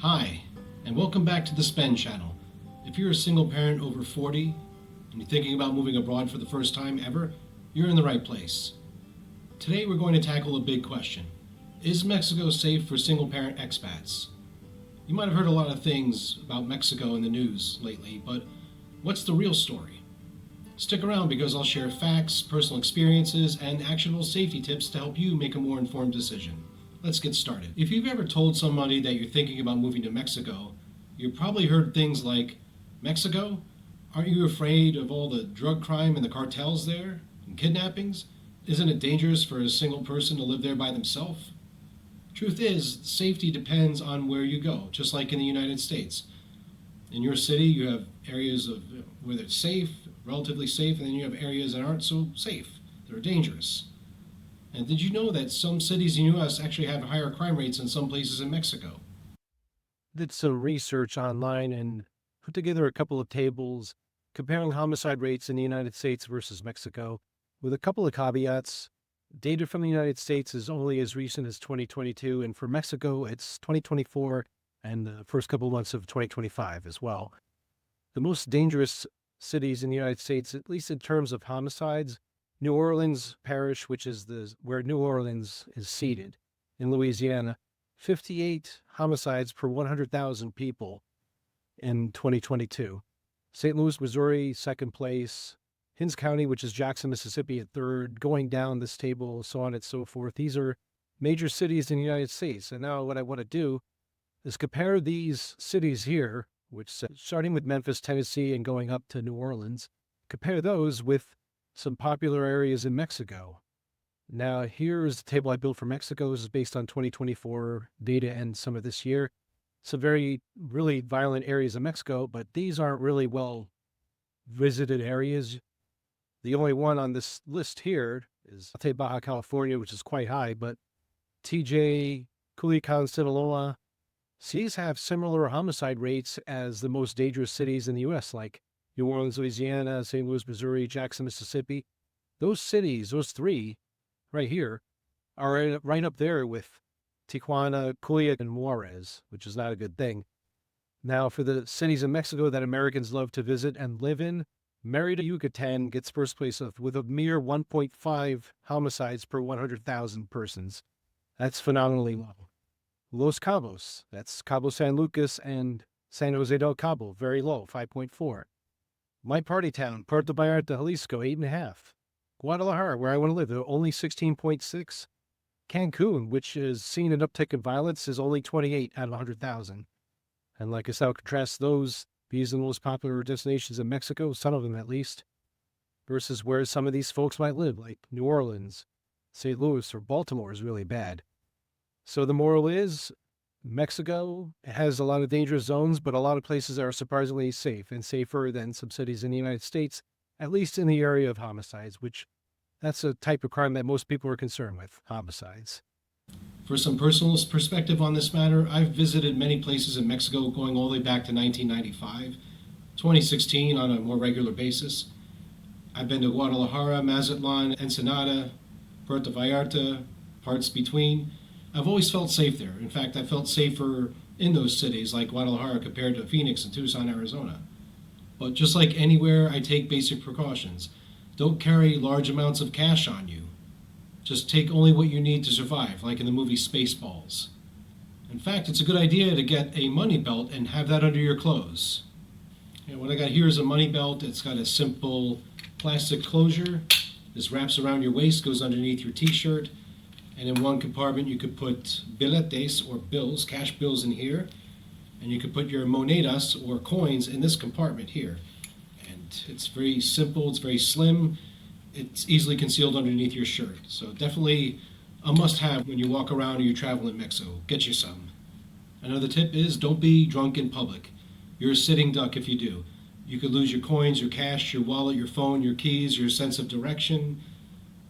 Hi, and welcome back to the Spend Channel. If you're a single parent over 40 and you're thinking about moving abroad for the first time ever, you're in the right place. Today we're going to tackle a big question. Is Mexico safe for single parent expats? You might have heard a lot of things about Mexico in the news lately, but what's the real story? Stick around because I'll share facts, personal experiences, and actionable safety tips to help you make a more informed decision. Let's get started. If you've ever told somebody that you're thinking about moving to Mexico, you've probably heard things like, Mexico? Aren't you afraid of all the drug crime and the cartels there? And kidnappings? Isn't it dangerous for a single person to live there by themselves? Truth is, safety depends on where you go, just like in the United States. In your city, you have areas of where it's safe, relatively safe, and then you have areas that aren't so safe, that are dangerous. And did you know that some cities in the U.S. actually have higher crime rates than some places in Mexico? Did some research online and put together a couple of tables comparing homicide rates in the United States versus Mexico with a couple of caveats. Data from the United States is only as recent as 2022, and for Mexico, it's 2024 and the first couple of months of 2025 as well. The most dangerous cities in the United States, at least in terms of homicides, New Orleans Parish, which is where New Orleans is seated in Louisiana, 58 homicides per 100,000 people in 2022. St. Louis, Missouri, second place. Hinds County, which is Jackson, Mississippi, at third. Going down this table, so on and so forth. These are major cities in the United States. And now what I want to do is compare these cities here, which starting with Memphis, Tennessee, and going up to New Orleans, compare those with some popular areas in Mexico. Now, here is the table I built for Mexico. This is based on 2024 data and some of this year. Some really violent areas of Mexico, but these aren't really well visited areas. The only one on this list here is Baja California, which is quite high, but TJ, Culiacan, Sinaloa, these have similar homicide rates as the most dangerous cities in the U.S., like New Orleans, Louisiana, St. Louis, Missouri, Jackson, Mississippi. Those cities, those three right here, are right up there with Tijuana, Culiacan, and Juarez, which is not a good thing. Now, for the cities in Mexico that Americans love to visit and live in, Mérida, Yucatan gets first place with a mere 1.5 homicides per 100,000 persons. That's phenomenally low. Los Cabos, that's Cabo San Lucas and San Jose del Cabo, very low, 5.4. My party town, Puerto Vallarta, Jalisco, 8.5. Guadalajara, where I want to live, only 16.6. Cancun, which is seeing an uptick in violence, is only 28 out of 100,000. And like I said, I'll contrast these are the most popular destinations in Mexico, some of them at least, versus where some of these folks might live, like New Orleans, St. Louis, or Baltimore is really bad. So the moral is, Mexico has a lot of dangerous zones, but a lot of places are surprisingly safe and safer than some cities in the United States, at least in the area of homicides, which that's a type of crime that most people are concerned with, homicides. For some personal perspective on this matter, I've visited many places in Mexico going all the way back to 1995, 2016 on a more regular basis. I've been to Guadalajara, Mazatlan, Ensenada, Puerto Vallarta, parts between. I've always felt safe there. In fact, I felt safer in those cities like Guadalajara compared to Phoenix and Tucson, Arizona. But just like anywhere, I take basic precautions. Don't carry large amounts of cash on you. Just take only what you need to survive, like in the movie Spaceballs. In fact, it's a good idea to get a money belt and have that under your clothes. What I got here is a money belt. It's got a simple plastic closure. This wraps around your waist, goes underneath your t-shirt. And in one compartment, you could put billetes or bills, cash bills in here. And you could put your monedas or coins in this compartment here. And it's very simple, it's very slim. It's easily concealed underneath your shirt. So definitely a must-have when you walk around or you travel in Mexico. Get you some. Another tip is don't be drunk in public. You're a sitting duck if you do. You could lose your coins, your cash, your wallet, your phone, your keys, your sense of direction,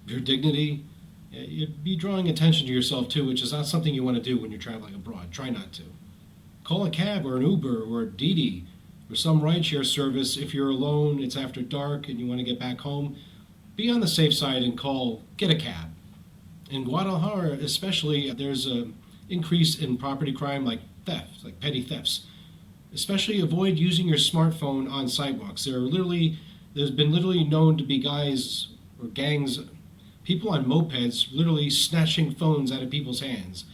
your dignity. You'd be drawing attention to yourself too, which is not something you want to do when you're traveling abroad. Try not to. Call a cab or an Uber or a Didi or some rideshare service if you're alone, it's after dark, and you want to get back home. Be on the safe side and get a cab. In Guadalajara especially, there's an increase in property crime like theft, like petty thefts. Especially avoid using your smartphone on sidewalks. There's been literally known to be guys or gangs, people on mopeds, literally snatching phones out of people's hands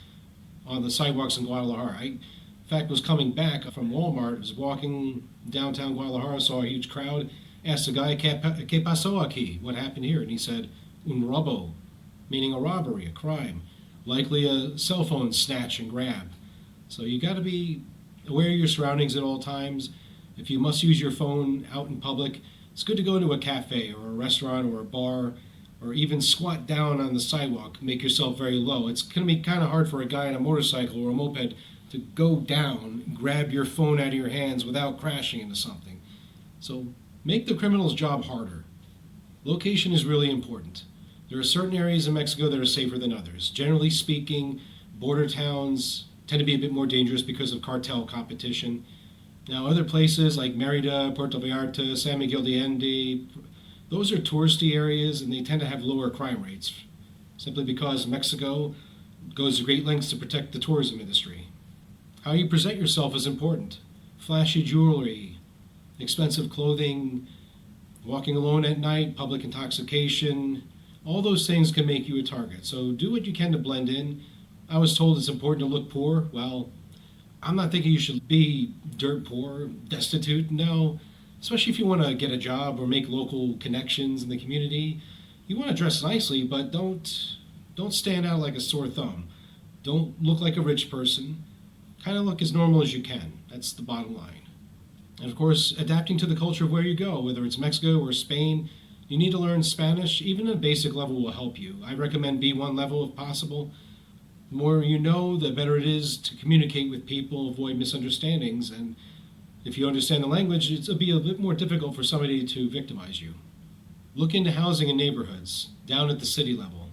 on the sidewalks in Guadalajara. In fact, was coming back from Walmart, was walking downtown Guadalajara, saw a huge crowd, asked the guy, "¿Qué pasó aquí?" What happened here? And he said, "Un robo," meaning a robbery, a crime, likely a cell phone snatch and grab. So you got to be aware of your surroundings at all times. If you must use your phone out in public, it's good to go to a cafe or a restaurant or a bar, or even squat down on the sidewalk, make yourself very low. It's going to be kind of hard for a guy on a motorcycle or a moped to go down, grab your phone out of your hands without crashing into something. So make the criminal's job harder. Location is really important. There are certain areas in Mexico that are safer than others. Generally speaking, border towns tend to be a bit more dangerous because of cartel competition. Now, other places like Merida, Puerto Vallarta, San Miguel de Allende, those are touristy areas and they tend to have lower crime rates, simply because Mexico goes to great lengths to protect the tourism industry. How you present yourself is important. Flashy jewelry, expensive clothing, walking alone at night, public intoxication, all those things can make you a target. So do what you can to blend in. I was told it's important to look poor. Well, I'm not thinking you should be dirt poor, destitute. No, especially if you want to get a job or make local connections in the community. You want to dress nicely, but don't stand out like a sore thumb. Don't look like a rich person. Kind of look as normal as you can. That's the bottom line. And of course, adapting to the culture of where you go, whether it's Mexico or Spain, you need to learn Spanish. Even a basic level will help you. I recommend B1 level if possible. The more you know, the better it is to communicate with people, avoid misunderstandings, and if you understand the language, it'll be a bit more difficult for somebody to victimize you. Look into housing in neighborhoods, down at the city level,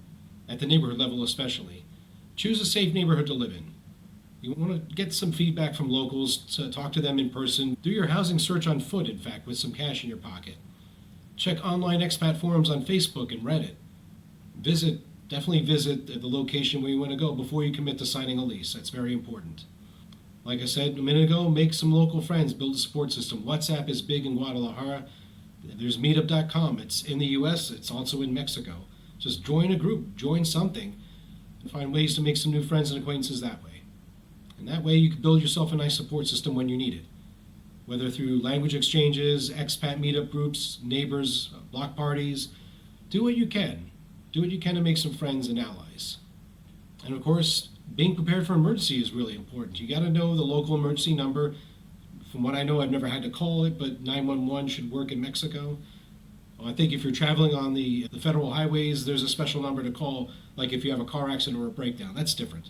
at the neighborhood level especially. Choose a safe neighborhood to live in. You want to get some feedback from locals, to talk to them in person. Do your housing search on foot, in fact, with some cash in your pocket. Check online expat forums on Facebook and Reddit. Definitely visit the location where you want to go before you commit to signing a lease. That's very important. Like I said a minute ago, make some local friends, build a support system. WhatsApp is big in Guadalajara. There's meetup.com. It's in the US, it's also in Mexico. Just join a group, join something, and find ways to make some new friends and acquaintances that way. And that way you can build yourself a nice support system when you need it. Whether through language exchanges, expat meetup groups, neighbors, block parties, do what you can. Do what you can to make some friends and allies. And of course, being prepared for emergency is really important. You got to know the local emergency number. From what I know, I've never had to call it, but 911 should work in Mexico. Well, I think if you're traveling on the federal highways, there's a special number to call, like if you have a car accident or a breakdown. That's different.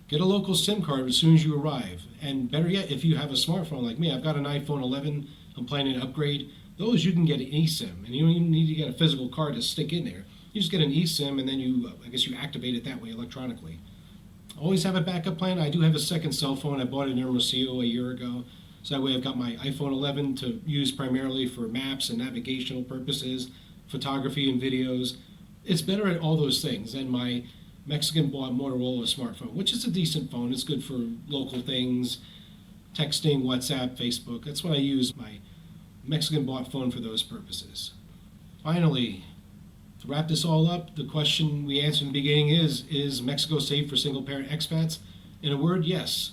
Get a local SIM card as soon as you arrive. And better yet, if you have a smartphone like me, I've got an iPhone 11, I'm planning to upgrade. Those you can get an eSIM, and you don't even need to get a physical card to stick in there. You just get an eSIM, and then you activate it that way electronically. Always have a backup plan. I do have a second cell phone. I bought it in Hermosillo a year ago. So that way I've got my iPhone 11 to use primarily for maps and navigational purposes, photography and videos. It's better at all those things than my Mexican-bought Motorola smartphone, which is a decent phone. It's good for local things, texting, WhatsApp, Facebook. That's what I use my Mexican-bought phone for those purposes. Finally, to wrap this all up, the question we answered in the beginning is Mexico safe for single-parent expats? In a word, yes.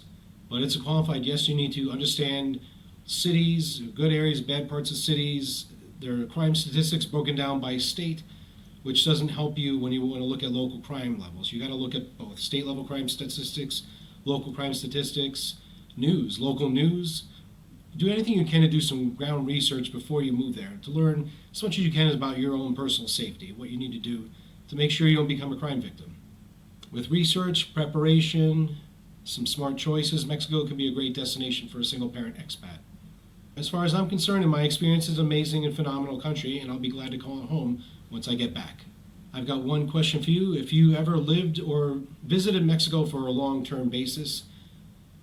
But it's a qualified yes. You need to understand cities, good areas, bad parts of cities. There are crime statistics broken down by state, which doesn't help you when you want to look at local crime levels. You got to look at both state-level crime statistics, local crime statistics, news, local news. Do anything you can to do some ground research before you move there, to learn as much as you can about your own personal safety, what you need to do to make sure you don't become a crime victim. With research, preparation, some smart choices, Mexico can be a great destination for a single-parent expat. As far as I'm concerned, in my experience, it's an amazing and phenomenal country, and I'll be glad to call it home once I get back. I've got one question for you. If you ever lived or visited Mexico for a long-term basis,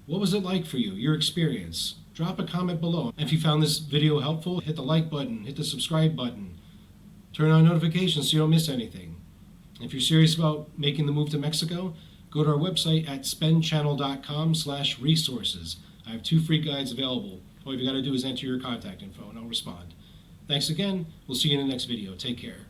what was it like for you, your experience? Drop a comment below. If you found this video helpful, hit the like button, hit the subscribe button, turn on notifications so you don't miss anything. If you're serious about making the move to Mexico, go to our website at spendchannel.com/resources. I have 2 free guides available. All you've got to do is enter your contact info and I'll respond. Thanks again. We'll see you in the next video. Take care.